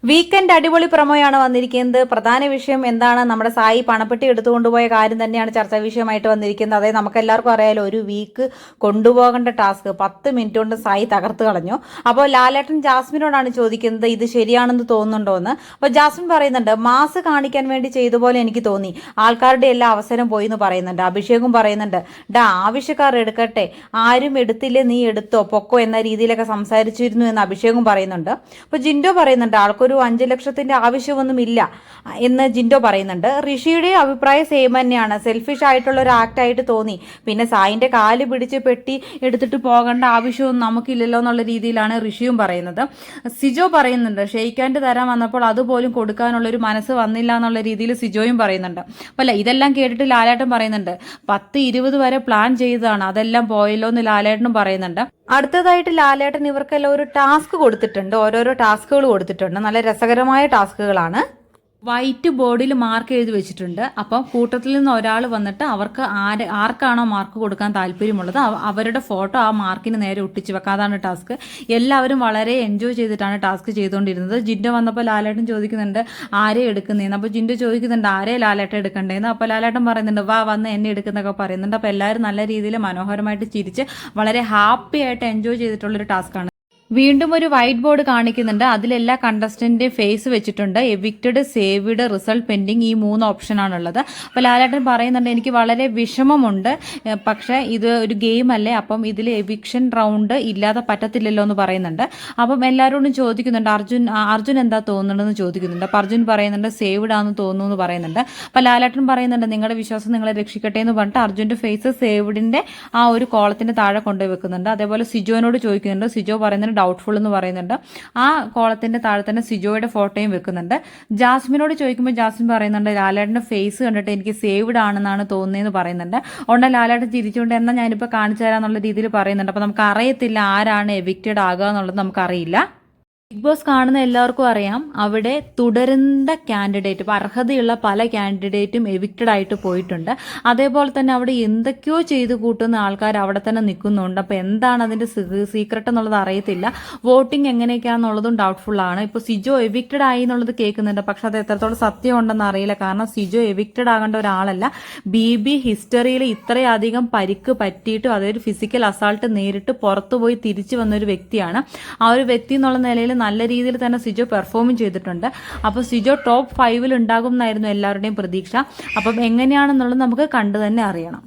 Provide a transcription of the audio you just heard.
Weekend അടിപൊളി പ്രൊമോയാണ് വന്നിരിക്കുന്നത്. പ്രധാന വിഷയം എന്താണ്? നമ്മുടെ സായി പണപ്പെട്ടി എടുത്തുകൊണ്ടുപോയ കാര്യം തന്നെയാണ് ചർച്ചാ വിഷയമായിട്ട് വന്നിരിക്കുന്നത്. അതായത് നമുക്കെല്ലാവർക്കും അറിയാലോ, ഒരു വീക്ക് കൊണ്ടുപോകേണ്ട ടാസ്ക് 10 മിനിറ്റ് കൊണ്ട് സായി തകർത്ത് കളഞ്ഞു. അപ്പോൾ ലാലേട്ടൻ ജാസ്മിനോടാണ് ചോദിക്കുന്നത്, ഇത് ശരിയാണെന്ന് തോന്നുന്നുണ്ടോ എന്ന്. അപ്പോൾ ജാസ്മിൻ പറയുന്നുണ്ട്, മാസ് കാണിക്കാൻ വേണ്ടി ചെയ്ത പോലെ എനിക്ക് തോന്നി, ആൾക്കാരുടെ എല്ലാ അവസരം പോയി എന്ന് പറയുന്നുണ്ട്. അഭിഷേകും പറയുന്നുണ്ട്, ആവശ്യക്കാർ എടുക്കട്ടെ, ആരും എടുത്തില്ലേ നീ എടുത്തോ പൊക്കോ എന്ന രീതിയിലൊക്കെ സംസാരിച്ചിരുന്നു എന്ന് അഭിഷേകും പറയുന്നുണ്ട്. അപ്പോൾ ജിൻഡോ പറയുന്നുണ്ട്, ആൾക്കൊരു 5 ലക്ഷത്തിന്റെ ആവശ്യമൊന്നുമില്ല എന്ന് ജിൻഡോ പറയുന്നുണ്ട്. ഋഷിയുടെ അഭിപ്രായം സെയിം തന്നെയാണ്, സെൽഫിഷ് ആയിട്ടുള്ള ഒരു ആക്ട് ആയിട്ട് തോന്നി. പിന്നെ സായിന്റെ കാല് പിടിച്ച് പെട്ടി എടുത്തിട്ട് പോകേണ്ട ആവശ്യമൊന്നും നമുക്കില്ലല്ലോ എന്നുള്ള രീതിയിലാണ് ഋഷിയും പറയുന്നത്. സിജോ പറയുന്നുണ്ട്, ഷെയ്ക്കാൻഡ് തരാൻ വന്നപ്പോൾ അതുപോലും കൊടുക്കാനുള്ള ഒരു മനസ്സ് വന്നില്ല എന്നുള്ള രീതിയിൽ സിജോയും പറയുന്നുണ്ട്. അല്ല, ഇതെല്ലാം കേട്ടിട്ട് ലാലേട്ടൻ പറയുന്നുണ്ട്, 10-20 വരെ പ്ലാൻ ചെയ്തതാണ്, അതെല്ലാം പോയല്ലോ എന്ന് ലാലേട്ടനും പറയുന്നുണ്ട്. അടുത്തതായിട്ട് ലാലേട്ടൻ ഇവർക്കെല്ലാം ഒരു ടാസ്ക് കൊടുത്തിട്ടുണ്ട്, ഓരോരോ ടാസ്കുകൾ കൊടുത്തിട്ടുണ്ട്. നല്ല രസകരമായ ടാസ്കുകളാണ്. വൈറ്റ് ബോർഡിൽ മാർക്ക് എഴുതി വെച്ചിട്ടുണ്ട്. അപ്പം കൂട്ടത്തിൽ നിന്ന് ഒരാൾ വന്നിട്ട് അവർക്ക് ആർക്കാണോ മാർക്ക് കൊടുക്കാൻ താല്പര്യമുള്ളത് അവരുടെ ഫോട്ടോ ആ മാർക്കിന് നേരെ ഒട്ടിച്ച് വെക്കാം. അതാണ് ടാസ്ക്. എല്ലാവരും വളരെ എൻജോയ് ചെയ്തിട്ടാണ് ടാസ്ക് ചെയ്തുകൊണ്ടിരുന്നത്. ജിൻഡോ വന്നപ്പോൾ ലാലേട്ടൻ ചോദിക്കുന്നുണ്ട്, ആരെ എടുക്കുന്നതെന്ന്. അപ്പോൾ ജിൻഡോ ചോദിക്കുന്നുണ്ട്, ആരെ ലാലേട്ടൻ എടുക്കണ്ടേന്ന്. അപ്പോൾ ലാലേട്ടൻ പറയുന്നുണ്ട്, വന്ന് എന്നെ എടുക്കുന്നൊക്കെ പറയുന്നുണ്ട്. അപ്പോൾ എല്ലാവരും നല്ല രീതിയിൽ മനോഹരമായിട്ട് ചിരിച്ച് വളരെ ഹാപ്പി ആയിട്ട് എൻജോയ് ചെയ്തിട്ടുള്ളൊരു ടാസ്ക്കാണ്. വീണ്ടും ഒരു വൈറ്റ് ബോർഡ് കാണിക്കുന്നുണ്ട്. അതിലെല്ലാ കണ്ടസ്റ്റന്റിന്റെ ഫേസ് വെച്ചിട്ടുണ്ട്. എവിക്റ്റഡ്, സേവ്ഡ്, റിസൾട്ട് പെൻഡിങ്, ഈ 3 ഓപ്ഷനാണുള്ളത്. അപ്പോൾ ലാലേട്ടൻ പറയുന്നുണ്ട്, എനിക്ക് വളരെ വിഷമമുണ്ട്, പക്ഷേ ഇത് ഒരു ഗെയിം അല്ലേ, അപ്പം ഇതിൽ എവിക്ഷൻ റൗണ്ട് ഇല്ലാതെ പറ്റത്തില്ലല്ലോ എന്ന് പറയുന്നുണ്ട്. അപ്പം എല്ലാവരോടും ചോദിക്കുന്നുണ്ട്, അർജുൻ എന്താ തോന്നുന്നുണ്ടെന്ന് ചോദിക്കുന്നുണ്ട്. അപ്പം അർജുൻ പറയുന്നുണ്ട്, സേവ്ഡ് ആണെന്ന് തോന്നുന്നു എന്ന് പറയുന്നുണ്ട്. അപ്പം ലാലേട്ടൻ പറയുന്നുണ്ട്, നിങ്ങളുടെ വിശ്വാസം നിങ്ങളെ രക്ഷിക്കട്ടെ എന്ന് പറഞ്ഞിട്ട് അർജുൻ്റെ ഫേസ് സേവ്ഡിന്റെ ആ ഒരു കോളത്തിന്റെ താഴെ കൊണ്ടുപോയി വെക്കുന്നുണ്ട്. അതേപോലെ സിജോനോട് ചോദിക്കുന്നുണ്ട്. സിജോ പറയുന്നുണ്ട് ഡൗട്ട്ഫുൾ എന്ന് പറയുന്നുണ്ട്. ആ കോളത്തിന്റെ താഴെ തന്നെ സിജോയുടെ ഫോട്ടോയും വെക്കുന്നുണ്ട്. ജാസ്മിനോട് ചോദിക്കുമ്പോൾ ജാസ്മിൻ പറയുന്നുണ്ട്, ലാലേട്ടന്റെ ഫേസ് കണ്ടിട്ട് എനിക്ക് സേവ്ഡ് ആണെന്നാണ് തോന്നുന്നതെന്ന് പറയുന്നുണ്ട്. ഉടനെ ലാലേട്ടൻ ചിരിച്ചുകൊണ്ട് എന്നാൽ ഞാനിപ്പോൾ കാണിച്ചു തരാന്നുള്ള രീതിയിൽ പറയുന്നുണ്ട്. അപ്പോൾ നമുക്ക് അറിയത്തില്ല ആരാണ് എവിക്റ്റഡ് ആകുക എന്നുള്ളത് നമുക്കറിയില്ല. ബിഗ് ബോസ് കാണുന്ന എല്ലാവർക്കും അറിയാം, അവിടെ തുടരുന്ന കാൻഡിഡേറ്റ്, ഇപ്പം അർഹതയുള്ള പല കാൻഡിഡേറ്റും എവിക്റ്റഡ് ആയിട്ട് പോയിട്ടുണ്ട്. അതേപോലെ തന്നെ അവിടെ എന്തൊക്കെയോ ചെയ്ത് കൂട്ടുന്ന ആൾക്കാർ അവിടെ തന്നെ നിൽക്കുന്നുണ്ട്. അപ്പോൾ എന്താണ് അതിൻ്റെ സീക്രട്ട് എന്നുള്ളത് അറിയത്തില്ല. വോട്ടിംഗ് എങ്ങനെയൊക്കെയാണെന്നുള്ളതും ഡൗട്ട്ഫുൾ ആണ്. ഇപ്പോൾ സിജോ എവിക്റ്റഡ് ആയി എന്നുള്ളത് കേൾക്കുന്നുണ്ട്, പക്ഷെ അത് എത്രത്തോളം സത്യം ഉണ്ടെന്ന് അറിയില്ല. കാരണം സിജോ എവിക്റ്റഡ് ആകേണ്ട ഒരാളല്ല. BB ഹിസ്റ്ററിയിൽ ഇത്രയധികം പരിക്ക് പറ്റിയിട്ടും അതൊരു ഫിസിക്കൽ അസാൾട്ട് നേരിട്ട് പുറത്തുപോയി തിരിച്ചു വന്നൊരു വ്യക്തിയാണ്. ആ ഒരു വ്യക്തി എന്നുള്ള നിലയിൽ നല്ല രീതിയിൽ തന്നെ സിജോ പെർഫോമും ചെയ്തിട്ടുണ്ട്. അപ്പോൾ സിജോ ടോപ്പ് 5 ഉണ്ടാകും എന്നായിരുന്നു എല്ലാവരുടെയും പ്രതീക്ഷ. അപ്പം എങ്ങനെയാണെന്നുള്ളത് നമുക്ക് കണ്ടു തന്നെ അറിയണം.